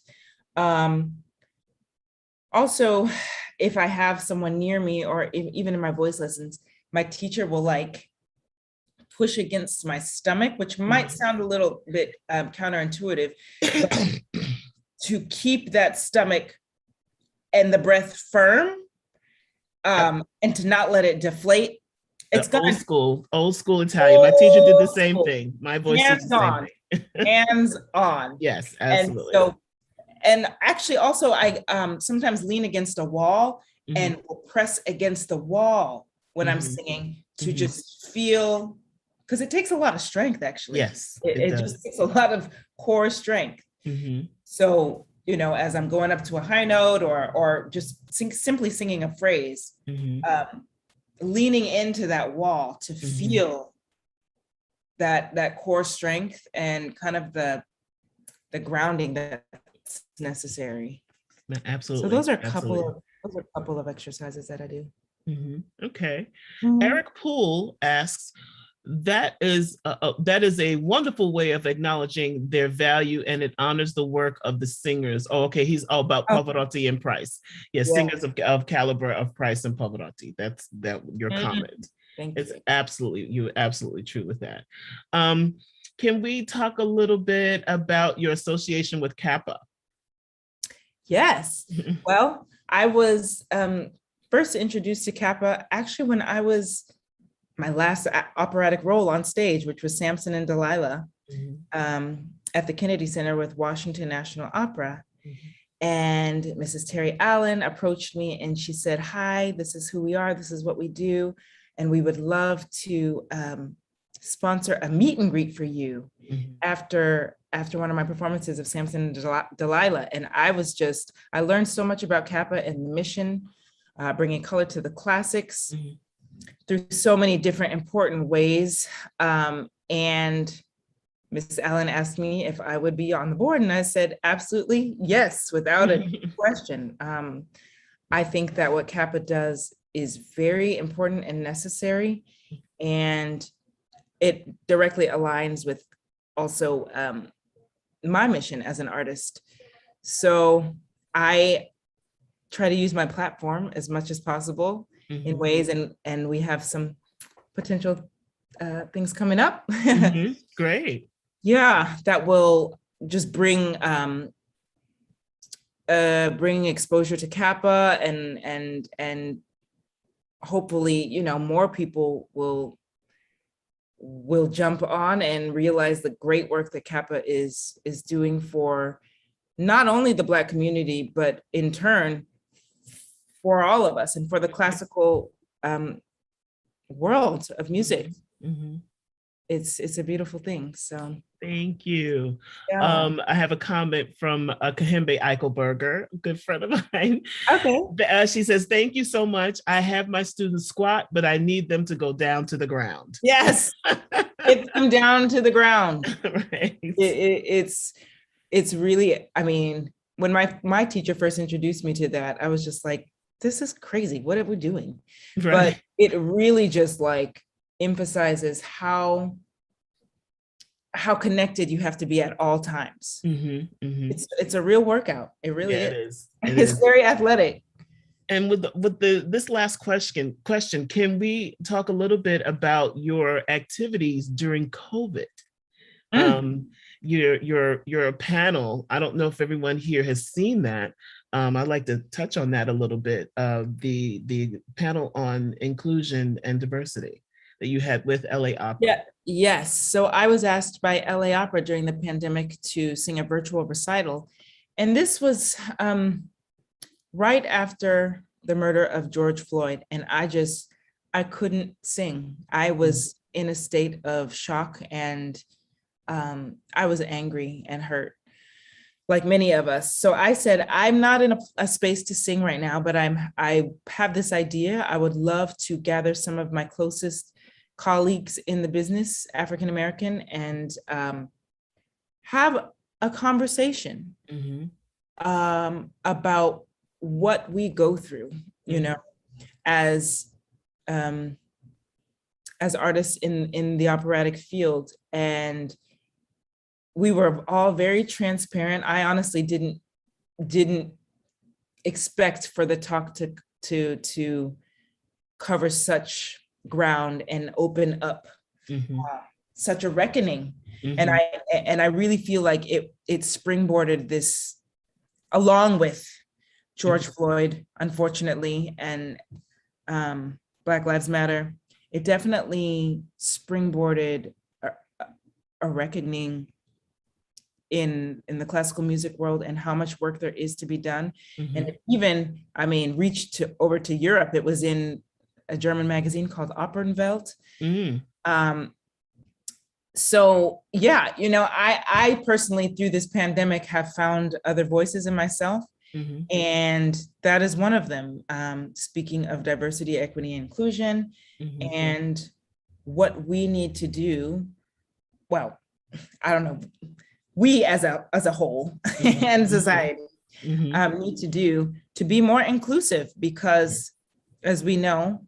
S2: Also, if I have someone near me, or even in my voice lessons, my teacher will like push against my stomach, which might sound a little bit counterintuitive, but to keep that stomach and the breath firm, and to not let it deflate. It's
S1: old school Italian. My teacher did the same thing. My voice did the same thing.
S2: Hands on.
S1: Yes, absolutely.
S2: And actually also I sometimes lean against a wall and will press against the wall when I'm singing to just feel, because it takes a lot of strength actually.
S1: Yes,
S2: it just takes a lot of core strength. So, you know, as I'm going up to a high note or just simply singing a phrase, leaning into that wall to feel that core strength and kind of the grounding that's necessary.
S1: Absolutely.
S2: So those are a couple of exercises that I do.
S1: Okay. Eric Poole asks, that is a wonderful way of acknowledging their value, and it honors the work of the singers. Oh, okay. He's all about Pavarotti and Price. Yes, singers of caliber of Price and Pavarotti. That's your comment. It's absolutely, you're absolutely true with that. Can we talk a little bit about your association with CAAPA?
S2: Yes. Well, I was first introduced to CAAPA actually when I was my last operatic role on stage, which was Simpson and Delilah at the Kennedy Center with Washington National Opera. And Mrs. Terry Allen approached me and she said, "Hi, this is who we are. This is what we do. And we would love to sponsor a meet and greet for you after one of my performances of Simpson and Delilah." And I learned so much about CAAPA and the mission, bringing color to the classics through so many different important ways. And Ms. Allen asked me if I would be on the board, and I said, absolutely, yes, without a question. I think that what CAAPA does is very important and necessary, and it directly aligns with also my mission as an artist. So I try to use my platform as much as possible in ways, and we have some potential things coming up.
S1: Great.
S2: Yeah, that will just bring exposure to CAAPA, and hopefully, you know, more people will jump on and realize the great work that CAAPA is doing for not only the Black community, but in turn for all of us and for the classical world of music. It's a beautiful thing. So
S1: thank you.
S2: Yeah.
S1: I have a comment from Kahembe Eichelberger, a good friend of mine.
S2: Okay.
S1: She says, "Thank you so much. I have my students squat, but I need them to go down to the ground."
S2: Yes, get them down to the ground.
S1: Right.
S2: It's really, I mean, when my teacher first introduced me to that, I was just like, this is crazy. What are we doing?
S1: Right.
S2: But it really just like emphasizes how connected you have to be at all times. It's a real workout. It really is. It's very athletic.
S1: And with this last question, can we talk a little bit about your activities during COVID? Your panel, I don't know if everyone here has seen that. I'd like to touch on that a little bit. The panel on inclusion and diversity that you had with LA Opera.
S2: Yeah. Yes. So I was asked by LA Opera during the pandemic to sing a virtual recital. And this was right after the murder of George Floyd. And I couldn't sing. I was in a state of shock, and I was angry and hurt, like many of us. So I said, I'm not in a space to sing right now, but I have this idea. I would love to gather some of my closest colleagues in the business, African American, and have a conversation about what we go through, you know, as artists in the operatic field. And we were all very transparent. I honestly didn't expect for the talk to cover such ground and open up such a reckoning. And I really feel like it springboarded this, along with George Floyd, unfortunately, and Black Lives Matter. It definitely springboarded a reckoning in the classical music world and how much work there is to be done. And it even, I mean, reached over to Europe. It was in a German magazine called Opernwelt. So yeah, you know, I personally, through this pandemic, have found other voices in myself. And that is one of them. Speaking of diversity, equity, and inclusion, and what we need to do. Well, I don't know. We as a whole and society need to do to be more inclusive, because as we know,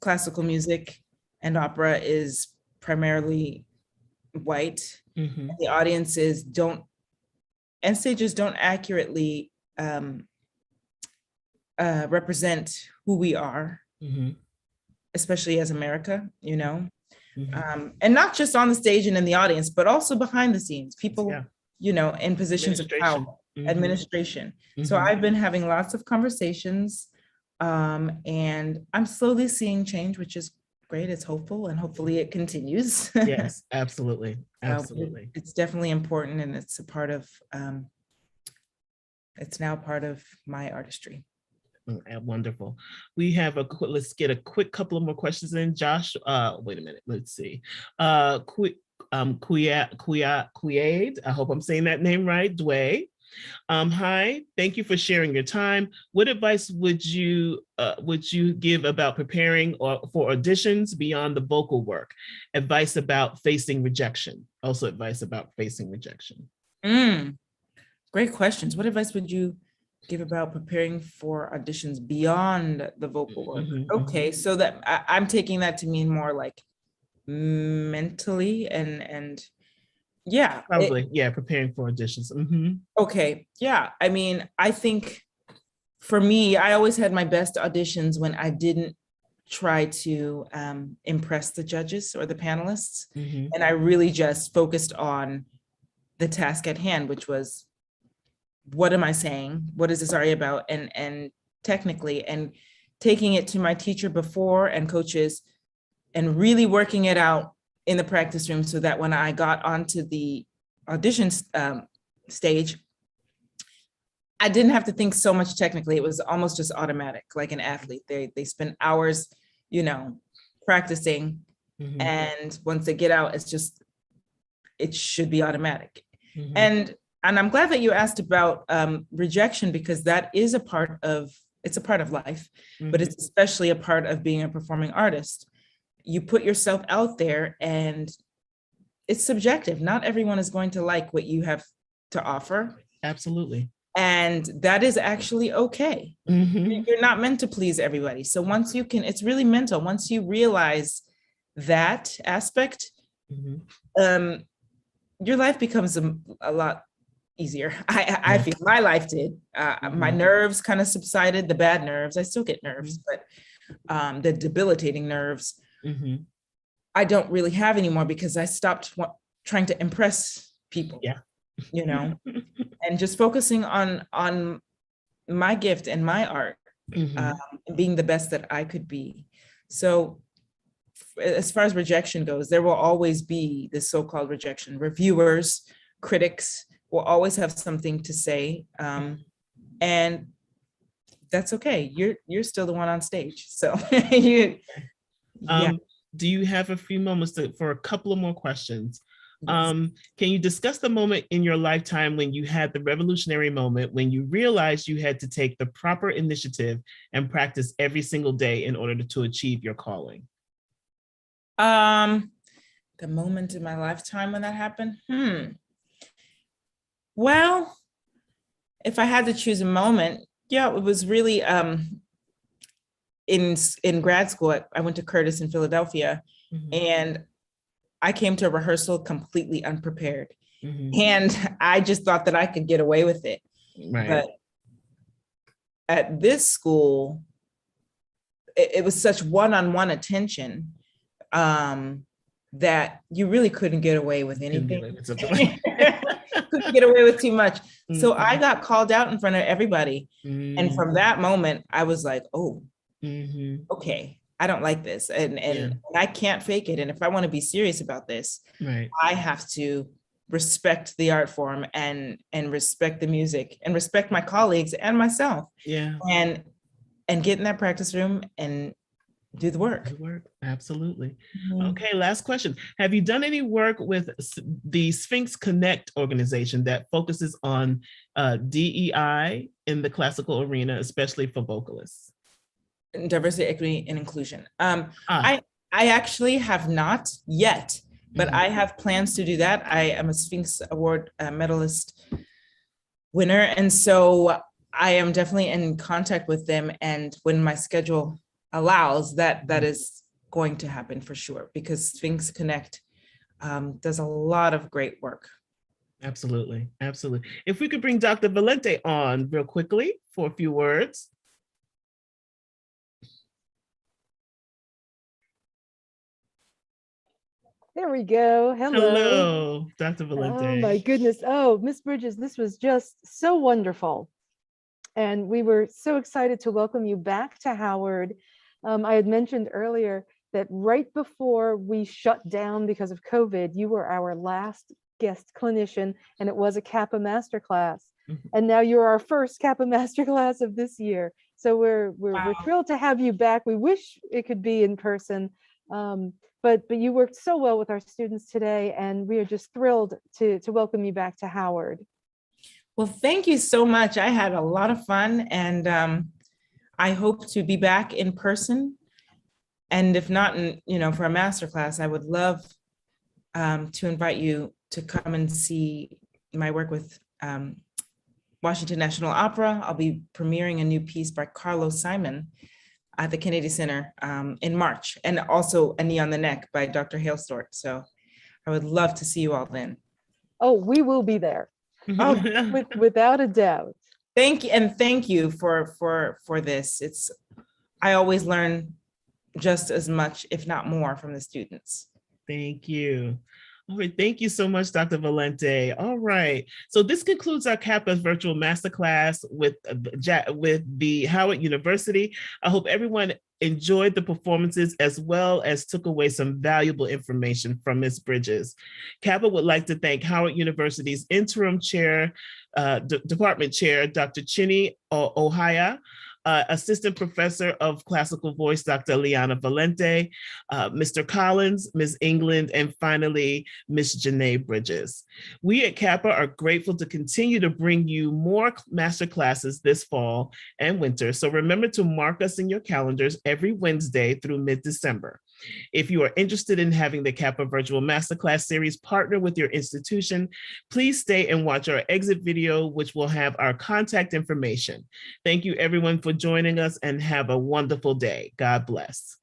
S2: classical music and opera is primarily white. The audiences don't, and stages don't accurately represent who we are, especially as America, you know. And not just on the stage and in the audience, but also behind the scenes, people, you know, in positions of power, administration. So I've been having lots of conversations, and I'm slowly seeing change, which is great. It's hopeful, and hopefully it continues.
S1: Yes, absolutely. Absolutely.
S2: It's definitely important, and it's a part of, it's now part of my artistry.
S1: Wonderful. We have let's get a quick couple of more questions in. Josh, wait a minute, let's see. Quaid, I hope I'm saying that name right, Dway. Hi, thank you for sharing your time. What advice would you give about preparing for auditions beyond the vocal work? Advice about facing rejection. Also advice about facing rejection.
S2: Great questions. What advice would you give about preparing for auditions beyond the vocal work? Okay, so that I'm taking that to mean more like mentally and yeah.
S1: Probably, preparing for auditions.
S2: Okay, yeah. I mean, I think for me, I always had my best auditions when I didn't try to impress the judges or the panelists. And I really just focused on the task at hand, which was, what am I saying? What is this aria about? And technically, and taking it to my teacher before and coaches, and really working it out in the practice room, so that when I got onto the audition stage, I didn't have to think so much technically. It was almost just automatic, like an athlete. They spend hours, you know, practicing, and once they get out, it should be automatic. And I'm glad that you asked about rejection, because that is it's a part of life, but it's especially a part of being a performing artist. You put yourself out there, and it's subjective. Not everyone is going to like what you have to offer.
S1: Absolutely.
S2: And that is actually okay. You're not meant to please everybody. So once you can, it's really mental. Once you realize that aspect, your life becomes a lot easier. I feel my life did. My nerves kind of subsided, the bad nerves. I still get nerves, but the debilitating nerves, I don't really have anymore, because I stopped trying to impress people, you know, and just focusing on my gift and my art, being the best that I could be. So as far as rejection goes, there will always be this so-called rejection, reviewers, critics, will always have something to say. And that's okay. You're still the one on stage. So yeah.
S1: Do you have a few moments for a couple of more questions?
S2: Yes.
S1: Can you discuss the moment in your lifetime when you had the revolutionary moment, when you realized you had to take the proper initiative and practice every single day in order to achieve your calling?
S2: The moment in my lifetime when that happened? Well, if I had to choose a moment, yeah, it was really in grad school. I went to Curtis in Philadelphia, and I came to a rehearsal completely unprepared. And I just thought that I could get away with it.
S1: Right.
S2: But at this school, it was such one-on-one attention that you really couldn't get away with anything. Couldn't get away with too much. So I got called out in front of everybody. And from that moment, I was like, oh, okay, I don't like this. And I can't fake it. And if I want to be serious about this, I have to respect the art form and respect the music and respect my colleagues and myself. And get in that practice room and do the work.
S1: Absolutely. Okay, last question. Have you done any work with the Sphinx Connect organization that focuses on DEI in the classical arena, especially for vocalists?
S2: Diversity, equity, and inclusion. I actually have not yet, but I have plans to do that. I am a Sphinx Award medalist winner. And so I am definitely in contact with them. And when my schedule allows, that is going to happen for sure, because Sphinx Connect does a lot of great work.
S1: Absolutely. Absolutely. If we could bring Dr. Valente on real quickly for a few words.
S4: There we go.
S1: Hello, Dr. Valente.
S4: Oh my goodness. Oh, Miss Bridges, this was just so wonderful. And we were so excited to welcome you back to Howard. I had mentioned earlier that right before we shut down because of COVID, you were our last guest clinician, and it was a CAAPA Masterclass. And now you're our first CAAPA Masterclass of this year. So we're thrilled to have you back. We wish it could be in person, but you worked so well with our students today, and we are just thrilled to welcome you back to Howard.
S2: Well, thank you so much. I had a lot of fun, and I hope to be back in person. And if not, for a masterclass, I would love to invite you to come and see my work with Washington National Opera. I'll be premiering a new piece by Carlos Simon at the Kennedy Center in March, and also A Knee on the Neck by Dr. Hailstort. So I would love to see you all then.
S4: Oh, we will be there. Without a doubt.
S2: Thank you, and thank you for this. I always learn just as much, if not more, from the students. Thank you.
S1: All right, thank you so much, Dr. Valente. All right, so this concludes our CAAPA virtual masterclass with the Howard University. I hope everyone enjoyed the performances as well as took away some valuable information from Ms. Bridges. CAAPA would like to thank Howard University's interim chair, department chair, Dr. Chinny Ohaya, Assistant Professor of Classical Voice, Dr. Liana Valente, Mr. Collins, Ms. England, and finally, Ms. Renée Bridges. We at CAAPA are grateful to continue to bring you more master classes this fall and winter, so remember to mark us in your calendars every Wednesday through mid-December. If you are interested in having the CAAPA Virtual Masterclass Series partner with your institution, please stay and watch our exit video, which will have our contact information. Thank you everyone for joining us, and have a wonderful day. God bless.